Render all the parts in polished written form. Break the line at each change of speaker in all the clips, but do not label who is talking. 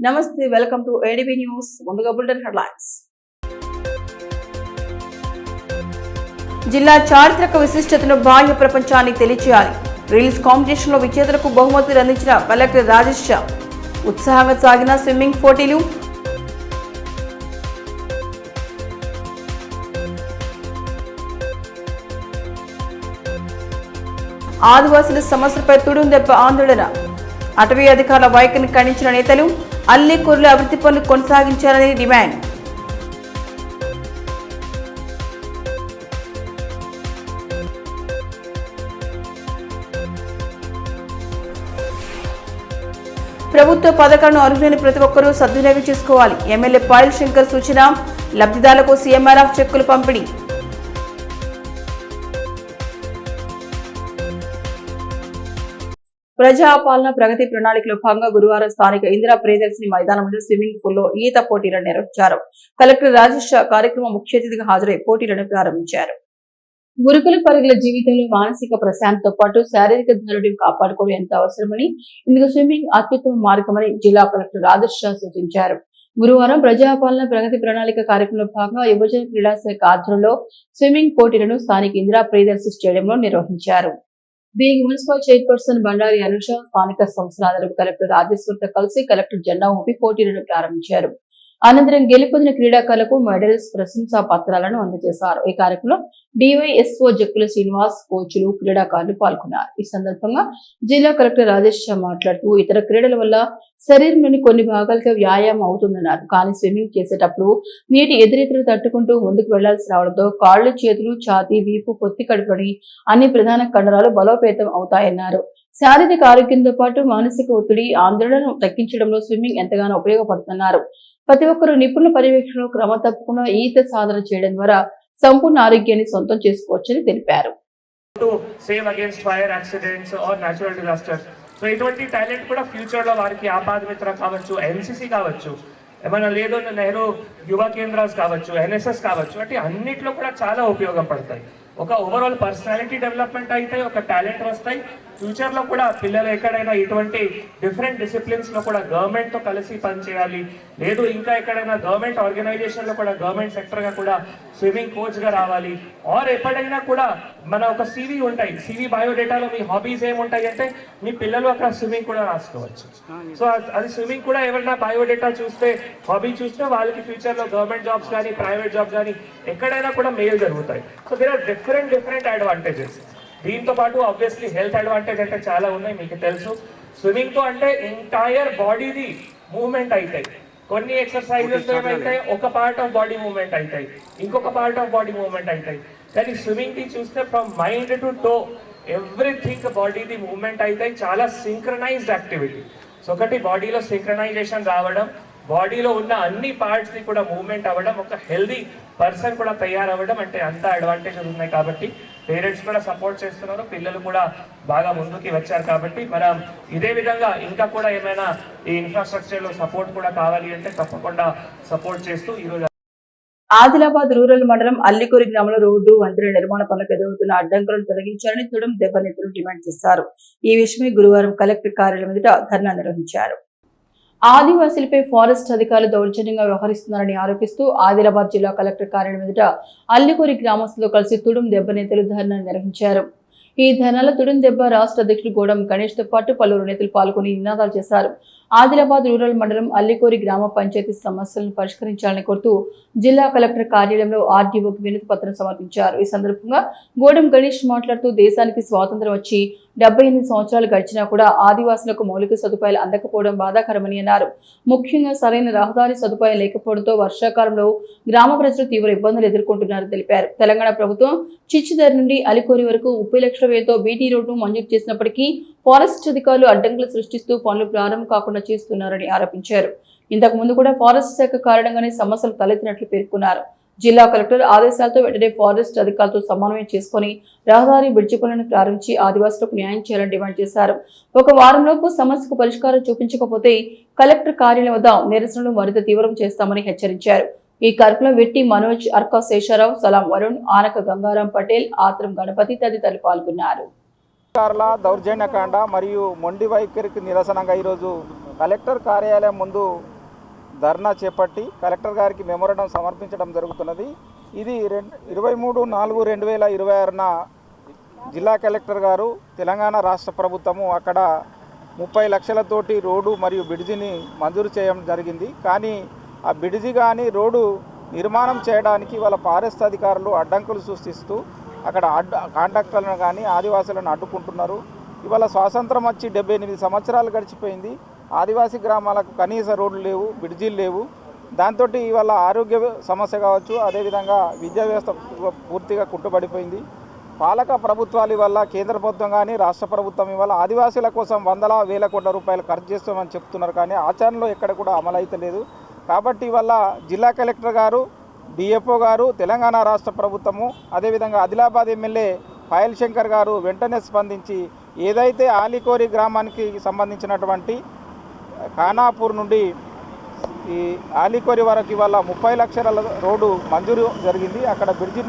నమస్తే, welcome to ADB news. ముందుగా bulletin headlines. జిల్లా చారిత్రక విశిష్టతను బాహ్య ప్రపంచానికి తెలియజేయాలి. రీల్స్ కాంపిటీషన్ లో విజేతలకు బహుమతులు అందించిన కలెక్టర్ రాజేష్ షా. ఉత్సాహంగా సాగిన స్విమ్మింగ్ పోటీలు. ఆదివాసుల సమస్యలపై తుడుం దెబ్బ ఆందోళన. అటవీ అధికారుల వైఖరిని ఖండించిన నేతలు అల్లికూరులో అభివృద్ధి పనులు కొనసాగించాలని డిమాండ్. ప్రభుత్వ పథకాలను అర్హులైన ప్రతి ఒక్కరూ సద్వినియోగం చేసుకోవాలి. ఎమ్మెల్యే పాయల్ శంకర్ సూచన. లబ్ధిదారులకు సీఎంఆర్ఎఫ్ చెక్కులు పంపిణీ. ప్రజాపాలన ప్రగతి ప్రణాళికలో భాగంగా గురువారం స్థానిక ఇందిరా ప్రియదర్శిని మైదానంలో స్విమ్మింగ్ పూల్ లో ఈత పోటీలను నిర్వహించారు. కలెక్టర్ రాజేష్ షా కార్యక్రమం ముఖ్య అతిథిగా హాజరై పోటీలను ప్రారంభించారు. గురుకుల పరుగుల జీవితంలో మానసిక ప్రశాంతతో పాటు శారీరక ధైర్యం కాపాడుకోవడం ఎంత అవసరమని, ఇందుకు స్విమ్మింగ్ అత్యుత్తమ మార్గమని జిల్లా కలెక్టర్ రాజేష్ షా సూచించారు. గురువారం ప్రజాపాలన ప్రగతి ప్రణాళిక కార్యక్రమంలో భాగంగా యువజన క్రీడా శాఖ ఆధ్వర్యంలో స్విమ్మింగ్ పోటీలను స్థానిక ఇందిరా ప్రియదర్శి స్టేడియంలో నిర్వహించారు. దీనికి మున్సిపల్ చైర్పర్సన్ బండారి అనుష, స్థానిక సంస్థల కలెక్టర్ రాజేశ్వర్తో కలిసి కలెక్టర్ జెండా ఊపి పోటీలను ప్రారంభించారు. అనంతరం గెలుపొందిన క్రీడాకారులకు మెడల్స్, ప్రశంసా పత్రాలను అందజేశారు. ఈ కార్యక్రమంలో డివైఎస్ఓ జక్కుల శ్రీనివాస్, కోచ్లు, క్రీడాకారులు పాల్గొన్నారు. ఈ సందర్భంగా జిల్లా కలెక్టర్ రాజేష్ షా మాట్లాడుతూ ఇతర క్రీడల వల్ల శరీరంలోని కొన్ని భాగాలకి వ్యాయామం అవుతుందన్నారు. కానీ స్విమ్మింగ్ చేసేటప్పుడు నీటి ఎదురెదురు తట్టుకుంటూ ముందుకు వెళ్లాల్సి రావడంతో కాళ్లు, చేతులు, ఛాతీ, వీపు, పొత్తి కడుపులోని అన్ని ప్రధాన కండరాలు బలోపేతం అవుతాయన్నారు. శారీరక ఆరోగ్యంతో పాటు మానసిక ఒత్తిడి, ఆందోళనను తగ్గించడంలో స్విమ్మింగ్ ఎంతగానో ఉపయోగపడుతున్నారు. ప్రతి ఒక్కరూ నిపుణుల పర్యవేక్షణలో క్రమ తప్పకుండా ఈత సాధన చేయడం ద్వారా సంపూర్ణ ఆరోగ్యాన్ని సొంతం చేసుకోవచ్చని తెలిపారు.
సో ఇటువంటి టాలెంట్ కూడా ఫ్యూచర్ లో వారికి ఆపాద మిత్ర కావచ్చు, ఎన్సిసి కావచ్చు, ఏమైనా లేదు నెహ్రూ యువ కేంద్రాస్ కావచ్చు, ఎన్ఎస్ఎస్ కావచ్చు, అంటే అన్నిట్లో కూడా చాలా ఉపయోగపడతాయి. ఒక ఓవరాల్ పర్సనాలిటీ డెవలప్మెంట్ అయితే ఒక టాలెంట్ వస్తాయి. ఫ్యూచర్లో కూడా పిల్లలు ఎక్కడైనా ఇటువంటి డిఫరెంట్ డిసిప్లిన్స్లో కూడా గవర్నమెంట్తో కలిసి పనిచేయాలి, లేదు ఇంకా ఎక్కడైనా గవర్నమెంట్ ఆర్గనైజేషన్లో కూడా గవర్నమెంట్ సెక్టర్గా కూడా స్విమ్మింగ్ కోచ్గా రావాలి. ఆర్ ఎప్పుడైనా కూడా మన ఒక సివి ఉంటాయి, సివి బయోడేటాలో మీ హాబీస్ ఏముంటాయి అంటే మీ పిల్లలు అక్కడ స్విమ్మింగ్ కూడా రాసుకోవచ్చు. సో అది స్విమ్మింగ్ కూడా ఎవరైనా బయోడేటా చూస్తే, హాబీ చూస్తే వాళ్ళకి ఫ్యూచర్లో గవర్నమెంట్ జాబ్స్ కానీ ప్రైవేట్ జాబ్స్ కానీ ఎక్కడైనా కూడా మేలు జరుగుతాయి. So there are different advantages. దీంతో పాటు ఆబ్వియస్లీ హెల్త్ అడ్వాంటేజ్ అంటే చాలా ఉన్నాయి, మీకు తెలుసు. స్విమ్మింగ్ తో అంటే ఎంటైర్ బాడీది మూవ్మెంట్ అవుతాయి. కొన్ని ఎక్సర్సైజెస్ ఏమైతాయి, ఒక పార్ట్ ఆఫ్ బాడీ మూవ్మెంట్ అవుతాయి, ఇంకొక పార్ట్ ఆఫ్ బాడీ మూవ్మెంట్ అవుతాయి. కానీ స్విమ్మింగ్ కి చూస్తే from mind to toe everything బాడీది మూవ్మెంట్ అవుతాయి. చాలా సింక్రనైజ్డ్ యాక్టివిటీ. సో ఒకటి బాడీలో సింక్రనైజేషన్ రావడం, బాడీలో ఉన్న అన్ని పార్ట్స్ ని కూడా మూవ్మెంట్ అవ్వడం, ఒక హెల్దీ పర్సన్ కూడా తయారవ్వడం, అంటే అంత అడ్వాంటేజెస్ ఉన్నాయి. కాబట్టి పేరెంట్స్ కూడా సపోర్ట్ చేస్తున్నారు, పిల్లలు కూడా బాగా ముందుకి వచ్చారు. కాబట్టి మనం ఇదే విధంగా ఇంకా కూడా ఏమైనా ఈ ఇన్ఫ్రాస్ట్రక్చర్లో సపోర్ట్ కూడా కావాలి అంటే తప్పకుండా సపోర్ట్ చేస్తూ ఈరోజు
ఆదిలాబాద్ రూరల్ మండలం అల్లికూరి గ్రామంలో రోడ్డు, వంతెన నిర్మాణ పనులకు ఎదురవుతున్న అడ్డంకులను తొలగించాలని తుడుం దెబ్బ నేతలు డిమాండ్ చేశారు. ఈ విషయమై గురువారం కలెక్టర్ కార్యాలయం ఎదుట ధర్నా నిర్వహించారు. ఆదివాసీలపై ఫారెస్ట్ అధికారులు దౌర్జన్యంగా వ్యవహరిస్తున్నారని ఆరోపిస్తూ ఆదిలాబాద్ జిల్లా కలెక్టర్ కార్యాలయం ఎదుట అల్లికూరి గ్రామస్తులతో కలిసి తుడుం దెబ్బ నేతలు ధర్నా నిర్వహించారు. ఈ ధర్నాలో తుడుం దెబ్బ రాష్ట్ర అధ్యక్షుడు గోడం గణేష్ తో పాటు పలువురు నేతలు పాల్గొని నినాదాలు చేశారు. ఆదిలాబాద్ రూరల్ మండలం అల్లికూరి గ్రామ పంచాయతీ సమస్యలను పరిష్కరించాలని కోరుతూ జిల్లా కలెక్టర్ కార్యాలయంలో ఆర్డీఓకి వినతి పత్రం సమర్పించారు. ఈ సందర్భంగా గోడం గణేష్ మాట్లాడుతూ దేశానికి స్వాతంత్రం వచ్చి 78 సంవత్సరాలు గడిచినా కూడా ఆదివాసులకు మౌలిక సదుపాయాలు అందకపోవడం బాధాకరమని అన్నారు. ముఖ్యంగా సరైన రహదారి సదుపాయం లేకపోవడంతో వర్షాకాలంలో గ్రామ ప్రజలు తీవ్ర ఇబ్బందులు ఎదుర్కొంటున్నారని తెలిపారు. తెలంగాణ ప్రభుత్వం చిచ్చిదర్ నుండి అలికోరి వరకు 30 లక్షల వ్యయంతో బీటీ రోడ్డు మంజూరు చేసినప్పటికీ ఫారెస్ట్ అధికారులు అడ్డంకులు సృష్టిస్తూ పనులు ప్రారంభం కాకుండా చేస్తున్నారని ఆరోపించారు. ఇంతకు ముందు కూడా ఫారెస్ట్ శాఖ కారణంగానే సమస్యలు తలెత్తినట్లు పేర్కొన్నారు. జిల్లా కలెక్టర్ ఆదేశాలతో వెంటనే ఫారెస్ట్ అధికారులతో సమన్వయం చేసుకుని రహదారి బ్రిడ్జి పనులను ప్రారంభించి ఆదివాసులకు న్యాయం చేయాలని డిమాండ్ చేశారు. ఒక వారంలోపు సమస్యకు పరిష్కారం చూపించకపోతే కలెక్టర్ కార్యాలయం వద్ద నిరసనలు మరింత తీవ్రం చేస్తామని హెచ్చరించారు. ఈ కార్యక్రమంలో వెట్టి మనోజ్, అర్కా శేషారావు, సలాం వరుణ్, ఆనక గంగారాం పటేల్, ఆత్రం గణపతి తదితరులు పాల్గొన్నారు.
దౌర్జన్యకాండ మరియు మొండి వైఖరికి నిరసనగా ఈరోజు కలెక్టర్ కార్యాలయం ముందు ధర్నా చేపట్టి కలెక్టర్ గారికి మెమోరాండం సమర్పించడం జరుగుతున్నది. ఇది 23/4/2026న జిల్లా కలెక్టర్ గారు తెలంగాణ రాష్ట్ర ప్రభుత్వము అక్కడ 30 లక్షలతోటి రోడ్డు మరియు బ్రిడ్జిని మంజూరు చేయడం జరిగింది. కానీ ఆ బ్రిడ్జి కానీ రోడ్డు నిర్మాణం చేయడానికి వాళ్ళ ఫారెస్ట్ అధికారులు అడ్డంకులు సృష్టిస్తూ అక్కడ కాంట్రాక్టర్లను కానీ ఆదివాసులను అడ్డుకుంటున్నారు. ఇవాళ స్వాతంత్రం వచ్చి 78 సంవత్సరాలు గడిచిపోయింది. ఆదివాసీ గ్రామాలకు కనీస రోడ్లు లేవు, బ్రిడ్జీలు లేవు. దాంతో ఇవాళ ఆరోగ్య సమస్య కావచ్చు, అదేవిధంగా విద్యా వ్యవస్థ పూర్తిగా కుంటుపడిపోయింది. పాలక ప్రభుత్వాలు వల్ల కేంద్ర ప్రభుత్వం కానీ రాష్ట్ర ప్రభుత్వం ఇవాళ ఆదివాసీల కోసం వందల వేల కోట్ల రూపాయలు ఖర్చు చేస్తామని చెప్తున్నారు, కానీ ఆచరణలో ఎక్కడ కూడా అమలు అయితలేదు. కాబట్టి ఇవాళ జిల్లా కలెక్టర్ గారు, డిఎఫ్ఓ గారు, తెలంగాణ రాష్ట్ర ప్రభుత్వము, అదేవిధంగా ఆదిలాబాద్ ఎమ్మెల్యే పాయల్ శంకర్ గారు వెంటనే స్పందించి ఏదైతే ఆలికోరి గ్రామానికి సంబంధించినటువంటి ఖానాపూర్ నుండి ఈ ఆలికోరి వరకు ఇవాళ 30 లక్షల రోడ్డు మంజూరు జరిగింది. అక్కడ బ్రిడ్జి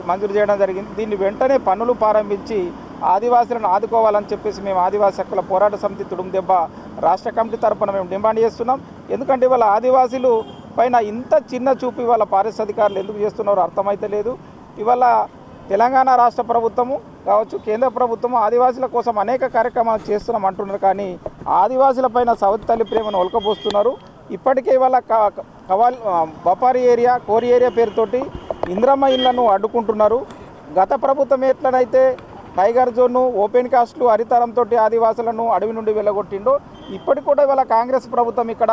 మంజూరు చేయడం జరిగింది. దీన్ని వెంటనే పనులు ప్రారంభించి ఆదివాసులను ఆదుకోవాలని చెప్పేసి మేము ఆదివాసీ హక్కుల పోరాట సమితి తుడుందెబ్బ రాష్ట్ర కమిటీ తరఫున మేము డిమాండ్ చేస్తున్నాం. ఎందుకంటే ఇవాళ ఆదివాసీలు పైన ఇంత చిన్న చూపు ఇవాళ ఫారెస్ట్ అధికారులు ఎందుకు చేస్తున్నారో అర్థమైతే లేదు. ఇవాళ తెలంగాణ రాష్ట్ర ప్రభుత్వము కావచ్చు, కేంద్ర ప్రభుత్వము ఆదివాసుల కోసం అనేక కార్యక్రమాలు చేస్తున్నాం అంటున్నారు, కానీ ఆదివాసుల పైన సవతి తల్లి ప్రేమను ఒలకబోస్తున్నారు. ఇప్పటికే ఇవాళ బపారి ఏరియా, కోరి ఏరియా పేరుతోటి ఇంద్రమ్మ ఇళ్లను అడ్డుకుంటున్నారు. గత ప్రభుత్వం ఎట్లనైతే టైగర్ జోన్ను, ఓపెన్ కాస్ట్లు, హరితరంతో ఆదివాసులను అడవి నుండి వెళ్ళగొట్టిండో ఇప్పటికి కూడా ఇవాళ కాంగ్రెస్ ప్రభుత్వం ఇక్కడ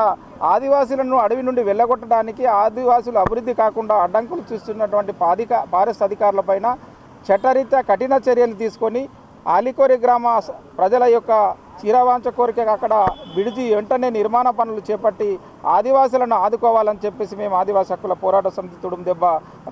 ఆదివాసులను అడవి నుండి వెళ్ళగొట్టడానికి, ఆదివాసులు అభివృద్ధి కాకుండా అడ్డంకులు చూస్తున్నటువంటి ఫారెస్ట్ అధికారులపైన చట్టరీత్యా కఠిన చర్యలు తీసుకొని ఆలికోరి గ్రామ ప్రజల యొక్క చీరవాంచ కోరిక అక్కడ విడిచి వెంటనే నిర్మాణ పనులు చేపట్టి ఆదివాసులను ఆదుకోవాలని చెప్పేసి మేము ఆదివాసీ హక్కుల పోరాట సమితి తుడుందెబ్బ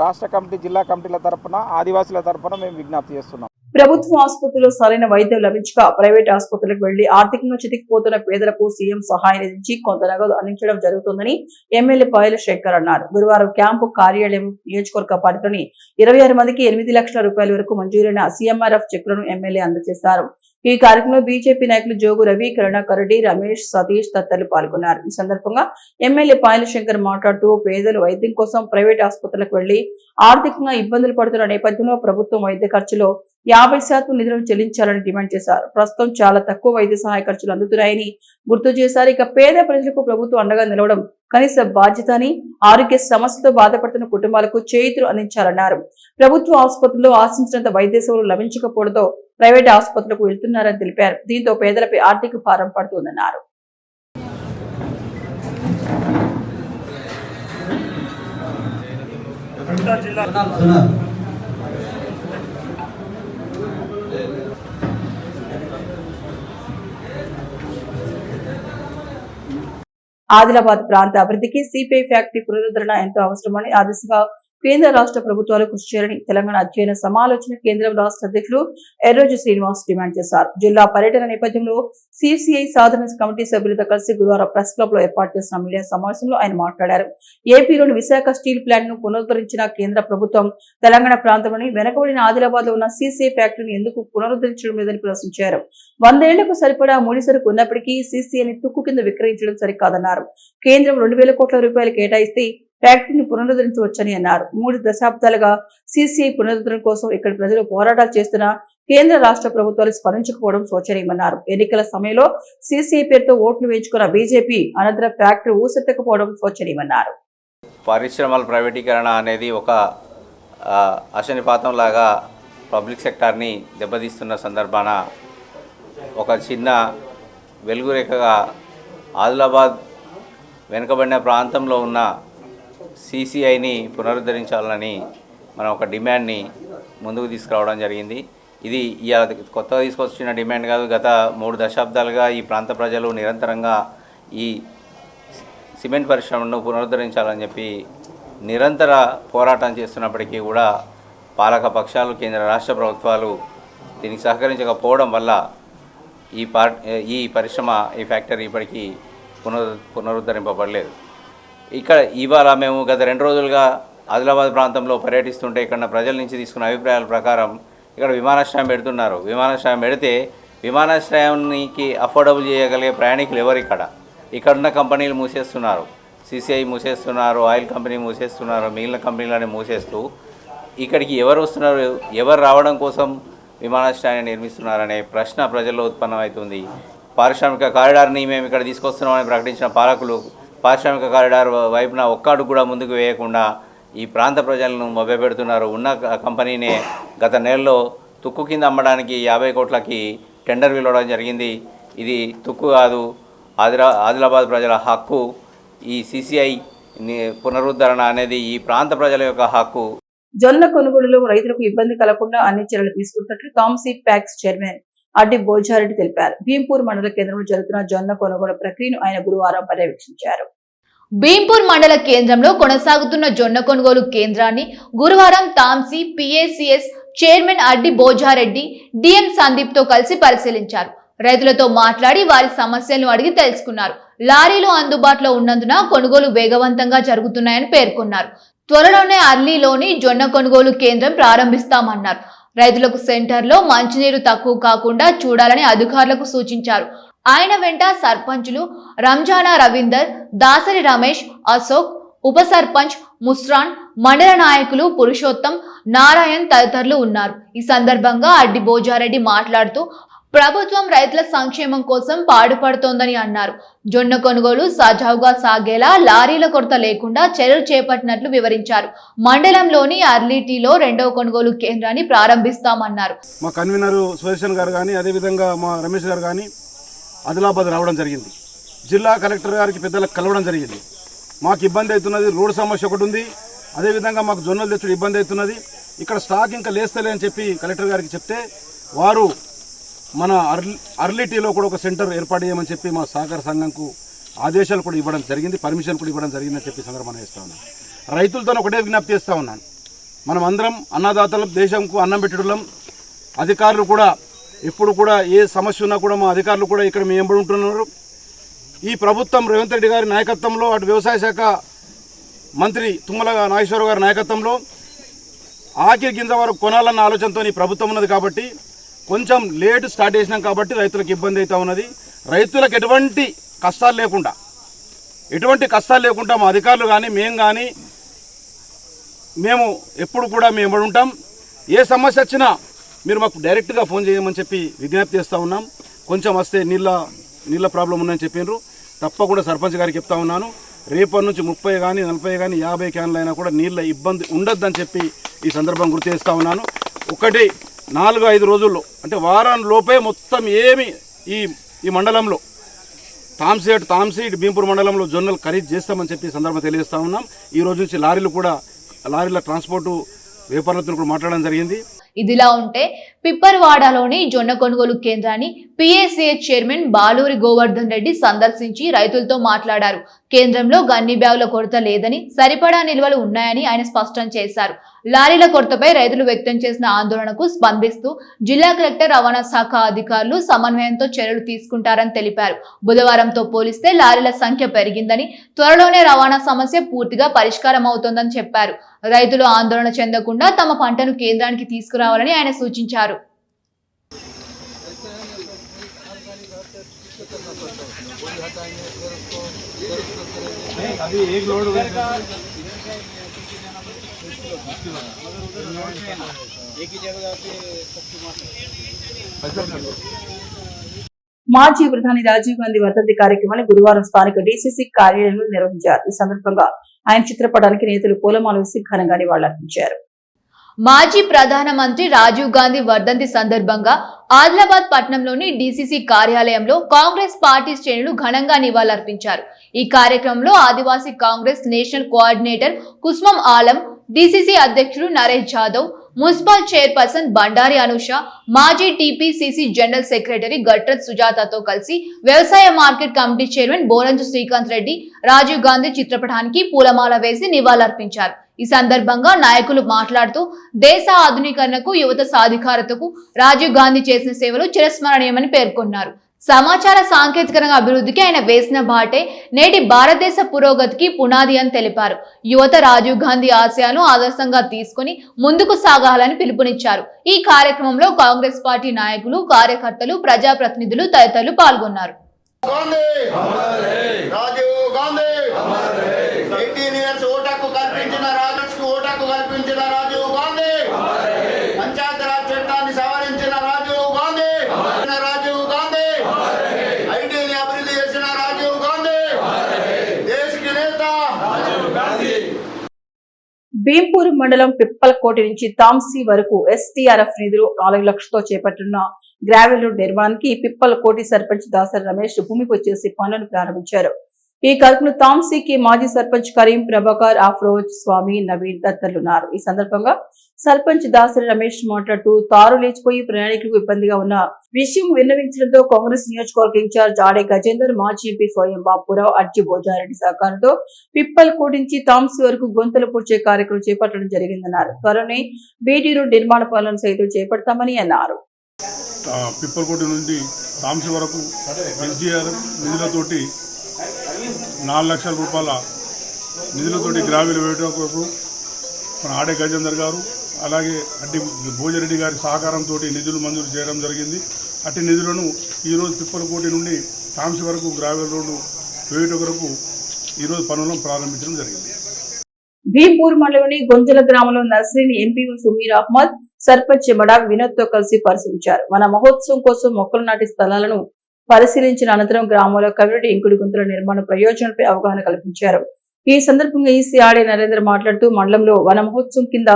రాష్ట్ర కమిటీ, జిల్లా కమిటీల తరఫున, ఆదివాసుల తరఫున మేము విజ్ఞప్తి చేస్తున్నాం.
ప్రభుత్వ ఆసుపత్రుల్లో సరైన వైద్యం లభించక ప్రైవేట్ ఆసుపత్రులకు వెళ్లి ఆర్థికంగా చితికిపోతున్న పేదలకు సీఎం సహాయం నిధించి కొంత నగదు అందించడం జరుగుతుందని ఎమ్మెల్యే పాయల శంకర్ అన్నారు. గురువారం క్యాంపు కార్యాలయం నియోజకవర్గ పరిధిలోని 26 మందికి 8 లక్షల రూపాయల వరకు మంజూరైన సీఎంఆర్ఎఫ్ చెక్కులను ఎమ్మెల్యే అందజేశారు. ఈ కార్యక్రమంలో బీజేపీ నాయకులు జోగు రవి, కరుణాకర్ రెడ్డి, రమేష్, సతీష్ తదితరులు పాల్గొన్నారు. ఈ సందర్భంగా ఎమ్మెల్యే పాయల శంకర్ మాట్లాడుతూ పేదలు వైద్యం కోసం ప్రైవేట్ ఆసుపత్రులకు వెళ్లి ఆర్థికంగా ఇబ్బందులు పడుతున్న నేపథ్యంలో ప్రభుత్వం వైద్య ఖర్చులో 50% నిధులను చెల్లించాలని డిమాండ్ చేశారు. ప్రస్తుతం చాలా తక్కువ వైద్య సహాయ ఖర్చులు అందుతున్నాయని గుర్తు చేశారు. ఇక పేద ప్రజలకు ప్రభుత్వం అండగా నిలవడం కనీస బాధ్యత అని, ఆరోగ్య సమస్యతో బాధపడుతున్న కుటుంబాలకు చేయూతలు అందించాలన్నారు. ప్రభుత్వ ఆసుపత్రుల్లో ఆశించినంత వైద్య సేవలు లభించకపోవడంతో ప్రైవేట్ ఆసుపత్రులకు వెళ్తున్నారని తెలిపారు. దీంతో పేదలపై ఆర్థిక భారం పడుతుందన్నారు. ఆదిలాబాద్ ప్రాంత అభివృద్ధికి సిపిఐ ఫ్యాక్టరీ పునరుద్ధరణ ఎంతో అవసరమని, ఆ దిశగా కేంద్ర రాష్ట్ర ప్రభుత్వాలు కృషి చేయాలని తెలంగాణ అధ్యయన సమాలోచన కేంద్రం రాష్ట్ర అధ్యక్షులు ఎర్రోజు శ్రీనివాస్ డిమాండ్ చేశారు. జిల్లా పర్యటన నేపథ్యంలో సిసిఐ సాధన కమిటీ సభ్యులతో కలిసి గురువారం ప్రెస్ క్లబ్ లో ఏర్పాటు చేసిన మీడియా సమావేశంలో ఆయన మాట్లాడారు. ఏపీలోని విశాఖ స్టీల్ ప్లాంట్ ను పునరుద్ధరించిన కేంద్ర ప్రభుత్వం తెలంగాణ ప్రాంతంలోని వెనకబడిన ఆదిలాబాద్ లో ఉన్న సిసిఐ ఫ్యాక్టరీని ఎందుకు పునరుద్ధరించడం లేదని ప్రశ్నించారు. 100 ఏళ్లకు సరిపడా ముడి సరుకు ఉన్నప్పటికీ సిసిఐని తుక్కు కింద విక్రయించడం సరికాదన్నారు. కేంద్రం 2000 కోట్ల రూపాయలు కేటాయిస్తే ఫ్యాక్టరీని పునరుద్ధరించవచ్చని అన్నారు. 3 దశాబ్దాలుగా సిసిఐ పునరుద్ధరణ కోసం ఇక్కడ ప్రజలు పోరాటాలు చేస్తున్న కేంద్ర రాష్ట్ర ప్రభుత్వాలు స్పందించకపోవడం శోచనీయమన్నారు. ఎన్నికల సమయంలో సిసిఐ పేరుతో ఓట్లు వేయించుకున్న బీజేపీ అనంతరం ఫ్యాక్టరీ ఊసెత్తకపోవడం శోచనీయమన్నారు.
పరిశ్రమల ప్రైవేటీకరణ అనేది ఒక అశనిపాతం లాగా పబ్లిక్ సెక్టార్ని దెబ్బతీస్తున్న సందర్భాన ఒక చిన్న వెలుగురేఖగా ఆదిలాబాద్ వెనుకబడిన ప్రాంతంలో ఉన్న సిసిఐని పునరుద్ధరించాలని మనం ఒక డిమాండ్ని ముందుకు తీసుకురావడం జరిగింది. ఇది కొత్తగా తీసుకొచ్చిన డిమాండ్ కాదు. గత 3 దశాబ్దాలుగా ఈ ప్రాంత ప్రజలు నిరంతరంగా ఈ సిమెంట్ పరిశ్రమను పునరుద్ధరించాలని చెప్పి నిరంతర పోరాటం చేస్తున్నప్పటికీ కూడా పాలక పక్షాలు, కేంద్ర రాష్ట్ర ప్రభుత్వాలు దీనికి సహకరించకపోవడం వల్ల ఈ పరిశ్రమ, ఈ ఫ్యాక్టరీ ఇప్పటికీ పునరుద్ధరింపబడలేదు. ఇక్కడ ఇవాళ మేము గత 2 రోజులుగా ఆదిలాబాద్ ప్రాంతంలో పర్యటిస్తుంటే ఇక్కడ ప్రజల నుంచి తీసుకున్న అభిప్రాయాల ప్రకారం ఇక్కడ విమానాశ్రయం పెడుతున్నారు. విమానాశ్రయం పెడితే విమానాశ్రయానికి అఫోర్డబుల్ చేయగలిగే ప్రయాణికులు ఎవరు? ఇక్కడున్న కంపెనీలు మూసేస్తున్నారు. సిసిఐ మూసేస్తున్నారు, ఆయిల్ కంపెనీ మూసేస్తున్నారు, మిగిలిన కంపెనీలని మూసేస్తూ ఇక్కడికి ఎవరు వస్తున్నారు, ఎవరు రావడం కోసం విమానాశ్రయాన్ని నిర్మిస్తున్నారనే ప్రశ్న ప్రజల్లో ఉత్పన్నమవుతుంది. పారిశ్రామిక కారిడార్ని మేము ఇక్కడ తీసుకొస్తున్నామని ప్రకటించిన పాలకులు పారిశ్రామిక కారిడార్ వైపున ఒక్క అడుగు కూడా ముందుకు వేయకుండా ఈ ప్రాంత ప్రజలను మభ్యపెడుతున్నారు. ఉన్న కంపెనీనే గత నెలలో తుక్కు కింద అమ్మడానికి 50 కోట్లకి టెండర్ పిలవడం జరిగింది. ఇది తుక్కు కాదు, ఆదిలాబాద్ ప్రజల హక్కు. ఈ సిసిఐ పునరుద్ధరణ అనేది ఈ ప్రాంత ప్రజల యొక్క హక్కు.
జొన్న కొనుగోలులో రైతులకు ఇబ్బంది కలగకుండా అన్ని చర్యలు తీసుకుంటున్నట్లు థామ్సీడ్ ప్యాక్స్ చైర్మన్ అడ్డి బోజారెడ్డి తెలిపారు. భీంపూర్ మండల కేంద్రంలో జరుగుతున్న జొన్న కొనుగోలు ప్రక్రియను ఆయన గురువారం పర్యవేక్షించారు.
భీంపూర్ మండల కేంద్రంలో కొనసాగుతున్న జొన్న కొనుగోలు కేంద్రాన్ని గురువారం Tamsi PACS chairman Addi Bojareddy DM Sandeep తో కలిసి పరిశీలించారు. రైతులతో మాట్లాడి వారి సమస్యలను అడిగి తెలుసుకున్నారు. లారీలు అందుబాటులో ఉన్నందున కొనుగోలు వేగవంతంగా జరుగుతున్నాయని పేర్కొన్నారు. త్వరలోనే అర్లీలోని జొన్న కొనుగోలు కేంద్రం ప్రారంభిస్తామన్నారు. రైతులకు సెంటర్లో మంచినీరు తక్కువ కాకుండా చూడాలని అధికారులకు సూచించారు. ఆయన వెంట సర్పంచులు రంజానా రవీందర్, దాసరి రమేష్, అశోక్, ఉప సర్పంచ్ ముస్రాన్, మండల నాయకులు పురుషోత్తం, నారాయణ్ తదితరులు ఉన్నారు. ఈ సందర్భంగా అడ్డి బోజారెడ్డి మాట్లాడుతూ ప్రభుత్వం రైతుల సంక్షేమం కోసం పాటుపడుతోందని అన్నారు. జొన్న కొనుగోలు సజావుగా సాగేలా లారీల కొరత లేకుండా చర్యలు చేపట్టినట్లు వివరించారు. మండలంలోని అర్లీటీలో 2వ కొనుగోలు కేంద్రాన్ని ప్రారంభిస్తామన్నారు.
మా కన్వీనర్ సుదర్శన్ గారు కానీ అదేవిధంగా మా రమేష్ గారు కానీ ఆదిలాబాద్ రావడం జరిగింది. జిల్లా కలెక్టర్ గారికి పెద్దలకు కలవడం జరిగింది. మాకు ఇబ్బంది అవుతున్నది, రోడ్డు సమస్య ఒకటి ఉంది, అదేవిధంగా మాకు జొన్నలు తెచ్చుడు ఇబ్బంది అవుతున్నది, ఇక్కడ స్టాక్ ఇంకా లేస్తలే అని చెప్పి కలెక్టర్ గారికి చెప్తే వారు మన అర్లీటీలో కూడా ఒక సెంటర్ ఏర్పాటు చేయమని చెప్పి మా సహకార సంఘంకు ఆదేశాలు కూడా ఇవ్వడం జరిగింది, పర్మిషన్ కూడా ఇవ్వడం జరిగిందని చెప్పి సందర్భంగా చేస్తూ ఉన్నాను. రైతులతో ఒకటే విజ్ఞప్తి చేస్తూ ఉన్నాను, మనం అందరం అన్నదాతలం, దేశంకు అన్నం పెట్టడం. అధికారులు కూడా ఎప్పుడు కూడా ఏ సమస్య ఉన్నా కూడా మా అధికారులు కూడా ఇక్కడ మేము ఎంబడి ఉంటున్నారు. ఈ ప్రభుత్వం రేవంత్ రెడ్డి గారి నాయకత్వంలో, అటు వ్యవసాయ శాఖ మంత్రి తుమ్మల నాగేశ్వరరావు గారి నాయకత్వంలో ఆఖరి గింజ వరకు కొనాలన్న ఆలోచనతో ఈ ప్రభుత్వం ఉన్నది. కాబట్టి కొంచెం లేట్ స్టార్ట్ చేసినాం కాబట్టి రైతులకు ఇబ్బంది అవుతూ ఉన్నది. రైతులకు ఎటువంటి కష్టాలు లేకుండా మా అధికారులు కానీ మేము కానీ మేము ఎప్పుడు కూడా మేము ఎంబడి ఉంటాం. ఏ సమస్య వచ్చినా మీరు మాకు డైరెక్ట్గా ఫోన్ చేయమని చెప్పి విజ్ఞప్తి చేస్తూ ఉన్నాం. కొంచెం వస్తే నీళ్ళ ప్రాబ్లం ఉందని చెప్పినారు. తప్పకుండా సర్పంచ్ గారికి చెప్తా ఉన్నాను, రేపటి నుంచి 30 కానీ 40 కానీ 50 క్యాన్లు అయినా కూడా నీళ్ళ ఇబ్బంది ఉండొద్దని చెప్పి ఈ సందర్భం గుర్తు చేస్తూ ఉన్నాను. 4-5 రోజుల్లో అంటే వారం లోపే మొత్తం ఏమి ఈ మండలంలో తాంసీడ్ భీంపూర్ మండలంలో జొన్నలు ఖరీదు చేస్తామని చెప్పి సందర్భం తెలియజేస్తా ఉన్నాం. ఈ రోజు నుంచి లారీల ట్రాన్స్పోర్టు వ్యాపారులతో కూడా మాట్లాడడం జరిగింది.
ఇదిలా ఉంటే పిప్పర్వాడలోని జొన్న కొనుగోలు కేంద్రాన్ని పిఏసిఎస్ చైర్మన్ బాలూరి గోవర్ధన్ రెడ్డి సందర్శించి రైతులతో మాట్లాడారు. కేంద్రంలో గన్ని బ్యాగుల కొరత లేదని, సరిపడా నిల్వలు ఉన్నాయని ఆయన స్పష్టం చేశారు. లారీల కొరతపై రైతులు వ్యక్తం చేసిన ఆందోళనకు స్పందిస్తూ జిల్లా కలెక్టర్, రవాణా శాఖ అధికారులు సమన్వయంతో చర్యలు తీసుకుంటారని తెలిపారు. బుధవారంతో పోలిస్తే లారీల సంఖ్య పెరిగిందని, త్వరలోనే రవాణా సమస్య పూర్తిగా పరిష్కారం అవుతోందని చెప్పారు. రైతులు ఆందోళన చెందకుండా తమ పంటను కేంద్రానికి తీసుకురావాలని ఆయన సూచించారు.
మాజీ ప్రధాని రాజీవ్ గాంధీ వర్ధంతి కార్యక్రమాన్ని గురువారం స్థానిక డీసీసీ కార్యాలయంలో నిర్వహించారు. ఈ సందర్భంగా ఆయన చిత్రపటానికి నేతలు పూలమాల వేసి ఘనంగా నివాళులర్పించారు.
మాజీ ప్రధానమంత్రి రాజీవ్ గాంధీ వర్ధంతి సందర్భంగా ఆదిలాబాద్ పట్టణంలోని డీసీసీ కార్యాలయంలో కాంగ్రెస్ పార్టీ శ్రేణులు ఘనంగా నివాళులర్పించారు. ఈ కార్యక్రమంలో Adivasi Congress national coordinator Kusmam Alam, DCC అధ్యక్షుడు నరేష్ జాదవ్, మున్సిపల్ చైర్పర్సన్ బండారి అనుష, మాజీ టీపీసీసీ జనరల్ సెక్రటరీ గట్రత్ సుజాతతో కలిసి వ్యవసాయ market committee chairman Boranju Srikanth Reddy Rajiv Gandhi చిత్రపటానికి పూలమాల వేసి నివాళులర్పించారు. ఈ సందర్భంగా నాయకులు మాట్లాడుతూ దేశ ఆధునీకరణకు, యువత సాధికారతకు రాజీవ్ గాంధీ చేసిన సేవలు చిరస్మరణీయమని పేర్కొన్నారు. సమాచార సాంకేతిక రంగ అభివృద్ధికి ఆయన వేసిన బాటే నేటి భారతదేశ పురోగతికి పునాది అని తెలిపారు. యువత రాజీవ్ గాంధీ ఆశయాలను ఆదర్శంగా తీసుకుని ముందుకు సాగాలని పిలుపునిచ్చారు. ఈ కార్యక్రమంలో కాంగ్రెస్ పార్టీ నాయకులు, కార్యకర్తలు, ప్రజాప్రతినిధులు తదితరులు పాల్గొన్నారు.
రాజీవ్ గాంధీ సవరించిన రాజీవ్ గాంధీ, పంచాయతీరాజ్ చట్టాన్ని సవరించిన రాజీవ్ గాంధీ, రాజీవ్ గాంధీ, ఐటీని అభివృద్ధి చేసిన రాజీవ్ గాంధీ, దేశకి నేత రాజీవ్ గాంధీ.
భీంపూర్ మండలం పిప్పలకోటి నుంచి తాంసీ వరకు ఎస్టీఆర్ఎఫ్ నిధులు 4 లక్షలతో చేపట్టిన గ్రావెల్ రోడ్ నిర్మాణానికి పిప్పలకోటి సర్పంచ్ దాసరి రమేష్ భూమి పూజ చేసి పనులను ప్రారంభించారు. ఈ కార్యక్రమంలో తాంసీకి మాజీ సర్పంచ్ కరీం, ప్రభాకర్, అఫ్రోజ్, స్వామి, నవీన్ తదితరులున్నారు. ఈ సందర్భంగా సర్పంచ్ దాసరి రమేష్ మాట్లాడుతూ తారు లేచిపోయి ప్రయాణికులకు ఇబ్బందిగా ఉన్న విషయం విన్నవించడంతో కాంగ్రెస్ నియోజకవర్గ ఇన్ఛార్జ్ ఆడే గజేందర్, మాజీ ఎంపీ స్వయం బాపురావు, అర్జీ భోజారెడ్డి సహకారంతో పిప్పలకోటి నుంచి తాంసీ వరకు గొంతులు పూడ్చే కార్యక్రమం చేపట్టడం జరిగిందన్నారు. త్వరలోనే బీటీ రోడ్ నిర్మాణ పనులను సైతం చేపడతామని అన్నారు.
పిప్పలకోటి నుండి తాంసీ వరకు ఎస్డీఆర్ఎఫ్ నిధులతోటి 4 లక్షల రూపాయల నిధులతోటి గ్రావెల్ వేయడం కొరకు మన ఆడే గజేందర్ గారు అలాగే అడ్డి భోజరెడ్డి గారి సహకారంతో నిధులు మంజూరు చేయడం జరిగింది. అట్టి నిధులను ఈరోజు పిప్పలకోటి నుండి తాంసీ వరకు గ్రావెల్ రోడ్డు వేయడం కొరకు ఈరోజు పనులను ప్రారంభించడం జరిగింది.
భీంపూర్ మండలంలోని గొంజల గ్రామంలో నర్సరీని ఎంపీ సుమీర్ అహ్మద్, సర్పంచ్ మడాక్ వినోద్ తో కలిసి పరిశీలించారు. మన మహోత్సవం కోసం మొక్కలు నాటి స్థలాలను పరిశీలించిన అనంతరం గ్రామంలో కమ్యూనిటీ ఇంకుడు గుంతల నిర్మాణ ప్రయోజనాలపై అవగాహన కల్పించారు. ఈ సందర్భంగా ఈసీ ఆడే నరేంద్ర మాట్లాడుతూ మండలంలో వన మహోత్సవం కింద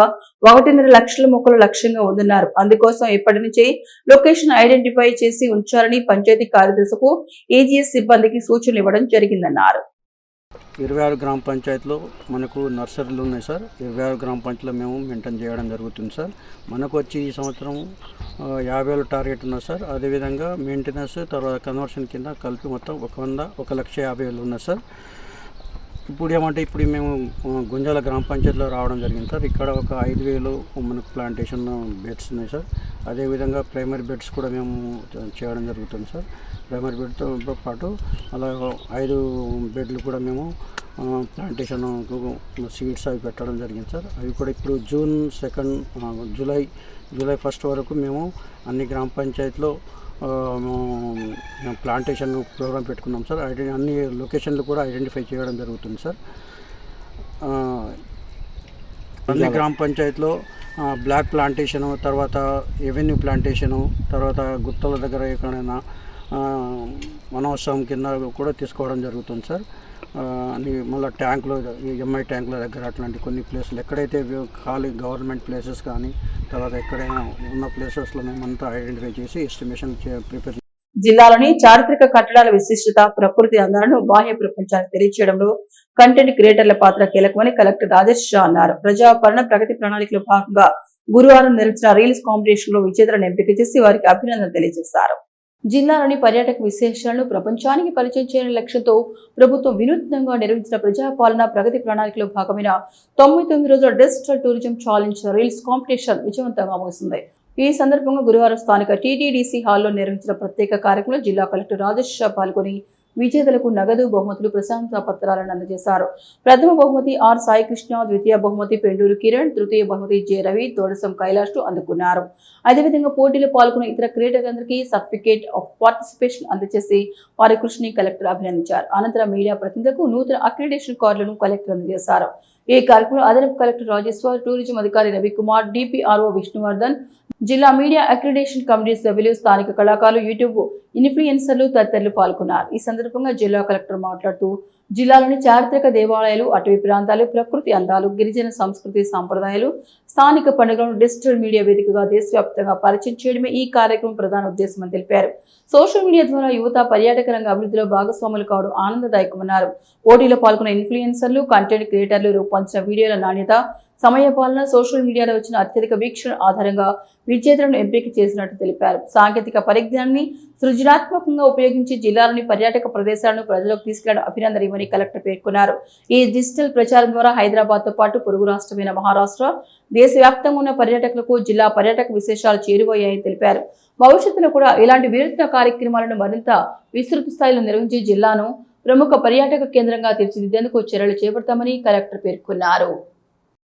1.5 లక్షల మొక్కలు లక్ష్యంగా ఉందన్నారు. అందుకోసం ఇప్పటి నుంచే లొకేషన్ ఐడెంటిఫై చేసి ఉంచాలని పంచాయతీ కార్యదర్శికు ఏజీఎస్ సిబ్బందికి సూచనలు ఇవ్వడం జరిగిందన్నారు.
26 గ్రామ పంచాయతీలో మనకు నర్సరీలు ఉన్నాయి సార్. 26 గ్రామ పంచాయతీలో మేము మెయింటైన్ చేయడం జరుగుతుంది సార్. మనకు వచ్చి ఈ సంవత్సరం 50,000 టార్గెట్ ఉన్నది సార్. అదేవిధంగా మెయింటెనెన్స్ తర్వాత కన్వర్షన్ కింద కలిపి మొత్తం 1,50,000 ఉన్నది సార్. ఇప్పుడు మేము గుంజాల గ్రామ పంచాయతీలో రావడం జరిగింది సార్. ఇక్కడ ఒక 5,000 మనకు ప్లాంటేషన్ బెడ్స్ ఉన్నాయి సార్. అదేవిధంగా ప్రైమరీ బెడ్స్ కూడా మేము చేయడం జరుగుతుంది సార్. ప్రైమరీ బెడ్తో పాటు అలా 5 బెడ్లు కూడా మేము ప్లాంటేషన్ సీడ్స్ అవి పెట్టడం జరిగింది సార్. అవి కూడా ఇప్పుడు జూన్ 2 జూలై 1 వరకు మేము అన్ని గ్రామ పంచాయతీలో ప్లాంటేషన్ ప్రోగ్రామ్ పెట్టుకున్నాం సార్. అన్ని లొకేషన్లు కూడా ఐడెంటిఫై చేయడం జరుగుతుంది సార్. అన్ని గ్రామ పంచాయతీలో బ్లాక్ ప్లాంటేషను, తర్వాత ఎవెన్యూ ప్లాంటేషను, తర్వాత గుత్తల దగ్గర ఎక్కడైనా వనోత్సవం కింద కూడా తీసుకోవడం జరుగుతుంది సార్. మళ్ళీ ట్యాంకులు, ఎంఐ ట్యాంకుల దగ్గర అట్లాంటి కొన్ని ప్లేసులు ఎక్కడైతే ఖాళీ గవర్నమెంట్ ప్లేసెస్ కానీ తర్వాత ఎక్కడైనా ఉన్న ప్లేసెస్లో మేమంతా ఐడెంటిఫై చేసి ఎస్టిమేషన్ ప్రిపేర్.
జిల్లాలోని చారిత్రక కట్టడాల విశిష్టత, ప్రకృతి అందాలను బాహ్య ప్రపంచానికి తెలియజేయడంలో కంటెంట్ క్రియేటర్ల పాత్ర కీలకమని కలెక్టర్ రాజేష్ షా అన్నారు. ప్రజాపాలన ప్రగతి ప్రణాళికలో భాగంగా గురువారం నిర్వహించిన రీల్స్ కాంపిటీషన్ లో విజేతలను ఎంపిక చేసి వారికి అభినందనలు తెలియజేశారు. జిల్లాలోని పర్యాటక విశేషాలను ప్రపంచానికి పరిచయం చేయాలనే లక్ష్యంతో ప్రభుత్వం వినూత్నంగా నిర్వహించిన ప్రజాపాలన ప్రగతి ప్రణాళికలో భాగమైన 99 రోజుల digital tourism challenge reels competition విజయవంతంగా ముగిసింది. ఈ సందర్భంగా గురువారం స్థానిక టీటీడీసీ హాల్లో నిర్వహించిన ప్రత్యేక కార్యక్రమంలో జిల్లా కలెక్టర్ రాజేష్ షా పాల్గొని విజేతలకు నగదు బహుమతులు, ప్రశంసా పత్రాలను అందజేశారు. ప్రథమ బహుమతి ఆర్ సాయికృష్ణ, ద్వితీయ బహుమతి పెండూరు కిరణ్, తృతీయ బహుమతి జె రవి, తోడసం కైలాష్ అందుకున్నారు. అదేవిధంగా పోటీలో పాల్గొన్న ఇతర క్రీడాకారులందరికీ సర్టిఫికేట్ ఆఫ్ పార్టిసిపేషన్ అందజేసి వారి కృషిని కలెక్టర్ అభినందించారు. అనంతరం మీడియా ప్రతినిధులకు నూతన అక్రిడిటేషన్ కార్డులను కలెక్టర్ అందజేశారు. ఈ కార్యక్రమంలో అదనపు కలెక్టర్ రాజేశ్వర్, టూరిజం అధికారి రవికుమార్, డిపిఆర్ఓ విష్ణువర్ధన్, జిల్లా మీడియా అక్రిడిటేషన్ కమిటీ సభ్యులు, స్థానిక కళాకారులు, యూట్యూబ్ ఇన్ఫ్లుయెన్సర్లు తదితరులు పాల్గొన్నారు. ఈ సందర్భంగా జిల్లా కలెక్టర్ మాట్లాడుతూ జిల్లాలోని చారిత్రక దేవాలయాలు, అటవీ ప్రాంతాలు, ప్రకృతి అందాలు, గిరిజన సంస్కృతి సాంప్రదాయాలు, స్థానిక పండుగలను డిజిటల్ మీడియా వేదికగా దేశవ్యాప్తంగా పరిచయం చేయడమే ఈ కార్యక్రమం ప్రధాన ఉద్దేశమని తెలిపారు. సోషల్ మీడియా ద్వారా యువత పర్యాటక రంగ అభివృద్ధిలో భాగస్వాములు కావడం ఆనందదాయకమన్నారు. పోటీలో పాల్గొన్న ఇన్ఫ్లుయెన్సర్లు, కంటెంట్ క్రియేటర్లు రూపొందించిన వీడియోల నాణ్యత, సమయపాలన, సోషల్ మీడియాలో వచ్చిన అత్యధిక వీక్షణ ఆధారంగా విజేతలను ఎంపిక చేసినట్టు తెలిపారు. సాంకేతిక పరిజ్ఞానాన్ని సృజనాత్మకంగా ఉపయోగించి జిల్లాలోని పర్యాటక ప్రదేశాలను ప్రజలకు తీసుకెళ్లడం అభినందనీయమని కలెక్టర్ పేర్కొన్నారు. ఈ డిజిటల్ ప్రచారం ద్వారా హైదరాబాద్ తో పాటు పొరుగు రాష్ట్రమైన మహారాష్ట్ర, దేశవ్యాప్తంగా ఉన్న పర్యాటకులకు జిల్లా పర్యాటక విశేషాలు చేరువయ్యాయని తెలిపారు. భవిష్యత్తులో కూడా ఇలాంటి వినూత్న కార్యక్రమాలను మరింత విస్తృత స్థాయిలో నిర్వహించి జిల్లాను ప్రముఖ పర్యాటక కేంద్రంగా తీర్చిదిద్దేందుకు చర్యలు చేపడతామని కలెక్టర్ పేర్కొన్నారు.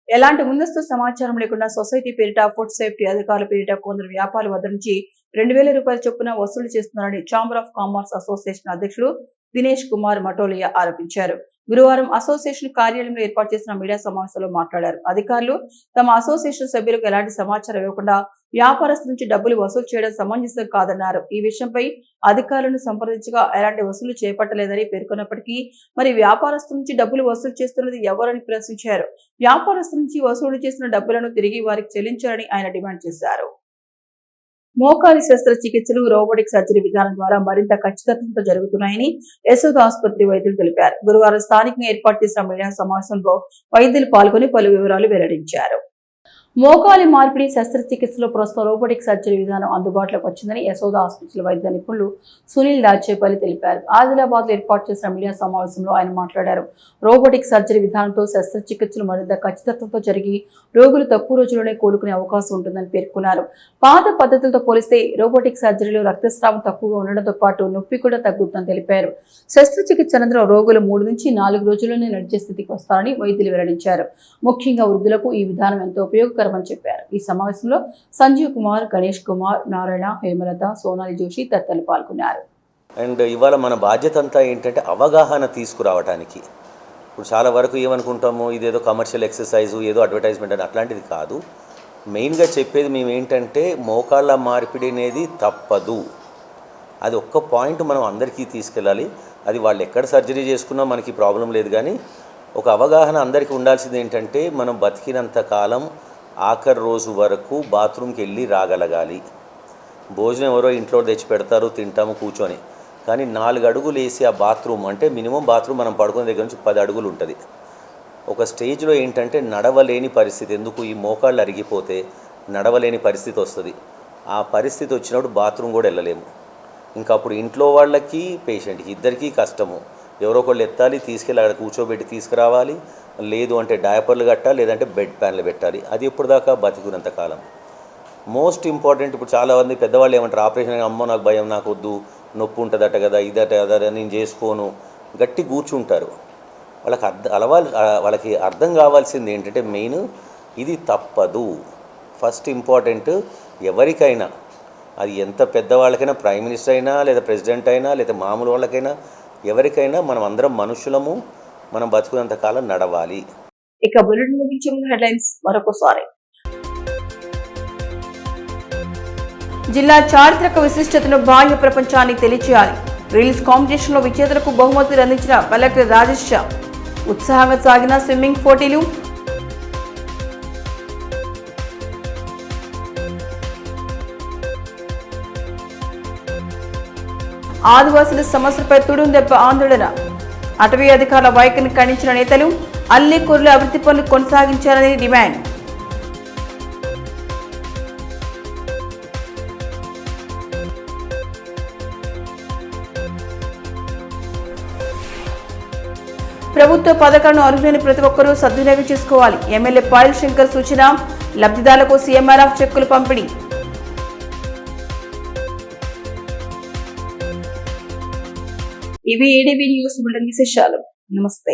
ఎలాంటి ముందస్తు సమాచారం లేకుండా సొసైటీ పేరిట ఫుడ్ సేఫ్టీ అధికారుల పేరిట కొందరు వ్యాపారుల వద్ద నుంచి 2,000 రూపాయల చొప్పున వసూలు చేస్తున్నారని ఛాంబర్ ఆఫ్ కామర్స్ అసోసియేషన్ అధ్యక్షులు దినేష్ కుమార్ మటోలియా ఆరోపించారు. గురువారం అసోసియేషన్ కార్యాలయంలో ఏర్పాటు చేసిన మీడియా సమావేశంలో మాట్లాడారు. అధికారులు తమ అసోసియేషన్ సభ్యులకు ఎలాంటి సమాచారం ఇవ్వకుండా వ్యాపారస్తుల నుంచి డబ్బులు వసూలు చేయడం సమంజసం కాదన్నారు. ఈ విషయంపై అధికారులను సంప్రదించగా ఎలాంటి వసూలు చేపట్టలేదని పేర్కొన్నప్పటికీ మరి వ్యాపారస్తుల నుంచి డబ్బులు వసూలు చేస్తున్నది ఎవరని ప్రశ్నించారు. వ్యాపారస్తుల నుంచి వసూలు చేసిన డబ్బులను తిరిగి వారికి చెల్లించాలని ఆయన డిమాండ్ చేశారు. మోకాలి శస్త్రచికిత్సలు రోబోటిక్ సర్జరీ విధానం ద్వారా మరింత ఖచ్చితత్వంతో జరుగుతున్నాయని యశోద ఆసుపత్రి వైద్యులు తెలిపారు. గురువారం స్థానికంగా ఏర్పాటు చేసిన మీడియా సమావేశంలో వైద్యులు పాల్గొని పలు వివరాలు వెల్లడించారు. మోకాలి మార్పిడి శస్త్రచికిత్సలో ప్రస్తుతం రోబోటిక్ సర్జరీ విధానం అందుబాటులోకి వచ్చిందని యశోద ఆసుపత్రి వైద్య నిపుణులు సునీల్ దాచేపల్లి తెలిపారు. ఆదిలాబాద్ లో ఏర్పాటు చేసిన మీడియా సమావేశంలో ఆయన మాట్లాడారు. రోబోటిక్ సర్జరీ విధానంతో శస్త్రచికిత్సలు మరింత ఖచ్చితత్వంతో జరిగి రోగులు తక్కువ రోజుల్లోనే కోలుకునే అవకాశం ఉంటుందని పేర్కొన్నారు. పాత పద్ధతులతో పోలిస్తే రోబోటిక్ సర్జరీలో రక్తస్రావం తక్కువగా ఉండడంతో పాటు నొప్పి కూడా తగ్గుతుందని తెలిపారు. శస్త్రచికిత్స అనంతరం రోగులు 3 నుంచి 4 రోజుల్లోనే నడిచే స్థితికి వస్తారని వైద్యులు వెల్లడించారు. ముఖ్యంగా వృద్ధులకు ఈ విధానం ఎంతో ఉపయోగకరమని చెప్పారు. ఈ సమావేశంలో సంజీవ్ కుమార్, గణేష్ కుమార్, నారాయణ, హేమలత, సోనాలి జోషి తదితరులు పాల్గొన్నారు.
అండ్ ఇవాళ మన బాధ్యత అంతా ఏంటంటే అవగాహన తీసుకురావడానికి. ఇప్పుడు చాలా వరకు ఏమనుకుంటాము, ఇదేదో కమర్షియల్ ఎక్సర్సైజు, ఏదో అడ్వర్టైజ్మెంట్ అని, అట్లాంటిది కాదు. మెయిన్గా చెప్పేది మేము ఏంటంటే మోకాళ్ళ మార్పిడి అనేది తప్పదు. అది ఒక్క పాయింట్ మనం అందరికీ తీసుకెళ్ళాలి. అది వాళ్ళు ఎక్కడ సర్జరీ చేసుకున్నా మనకి ప్రాబ్లం లేదు, కానీ ఒక అవగాహన అందరికీ ఉండాల్సింది ఏంటంటే మనం బతికినంత కాలం ఆఖరి రోజు వరకు బాత్రూమ్కి వెళ్ళి రాగలగాలి. భోజనం ఎవరో ఇంట్లో తెచ్చి పెడతారు, తింటాము కూర్చొని, కానీ 4 అడుగులు వేసి ఆ బాత్రూమ్ అంటే మినిమం బాత్రూమ్ మనం పడుకునే దగ్గర నుంచి 10 అడుగులు ఉంటుంది. ఒక స్టేజ్లో ఏంటంటే నడవలేని పరిస్థితి, ఎందుకు ఈ మోకాళ్ళు అరిగిపోతే నడవలేని పరిస్థితి వస్తుంది. ఆ పరిస్థితి వచ్చినప్పుడు బాత్రూమ్ కూడా వెళ్ళలేము. ఇంకా అప్పుడు ఇంట్లో వాళ్ళకి పేషెంట్కి ఇద్దరికీ కష్టము. ఎవరో ఒకళ్ళు ఎత్తాలి, తీసుకెళ్ళి అక్కడ కూర్చోబెట్టి తీసుకురావాలి, లేదు అంటే డయాపర్లు కట్టాలి, లేదంటే బెడ్ ప్యాన్లు పెట్టాలి. అది ఎప్పుడు దాకా బతికున్నంత కాలం. మోస్ట్ ఇంపార్టెంట్, ఇప్పుడు చాలామంది పెద్దవాళ్ళు ఏమంటారు, ఆపరేషన్ అమ్మో నాకు భయం, నాకు వద్దు, నొప్పి ఉంటుందట కదా, ఇదట కదా, నేను చేసుకోను, గట్టి కూర్చుంటారు. వాళ్ళకి అర్థం కావాల్సింది ఏంటంటే మెయిన్ ఇది తప్పదు. ఫస్ట్ ఇంపార్టెంట్ ఎవరికైనా, అది ఎంత పెద్దవాళ్ళకైనా, ప్రైమ్ మినిస్టర్ అయినా లేదా ప్రెసిడెంట్ అయినా లేదా మామూలు వాళ్ళకైనా, ఎవరికైనా మనం అందరం మనుషులము, మనం బతుకున్నంత కాలం నడవాలి.
ఇక బులెటిన్ ముగించే ముందు హెడ్లైన్స్ మరొకసారి. జిల్లా చారిత్రక విశిష్టతను బాహ్య ప్రపంచానికి తెలియచేయాలి. రీల్స్ కాంపిటీషన్ లో విజేతలకు బహుమతులు అందించిన కలెక్టర్ రాజేష్ షా. ఉత్సాహంగా సాగిన స్విమ్మింగ్ పోటీలు. ఆదివాసుల సమస్యలపై తుడుం దెబ్బ ఆందోళన. అటవీ అధికారుల వైఖరిని ఖండించిన నేతలు. అల్లికూరులో అభివృద్ధి పనులు కొనసాగించాలని డిమాండ్. ప్రభుత్వ పథకాలను అర్హులైన ప్రతి ఒక్కరూ సద్వినియోగం చేసుకోవాలి. ఎమ్మెల్యే పాయల్ శంకర్ సూచన. లబ్ధిదారులకు సీఎంఆర్ఎఫ్ చెక్కులు పంపిణీ. ఇవి ఏడీబీ న్యూస్ బులెటిన్ విశేషాలు. నమస్తే.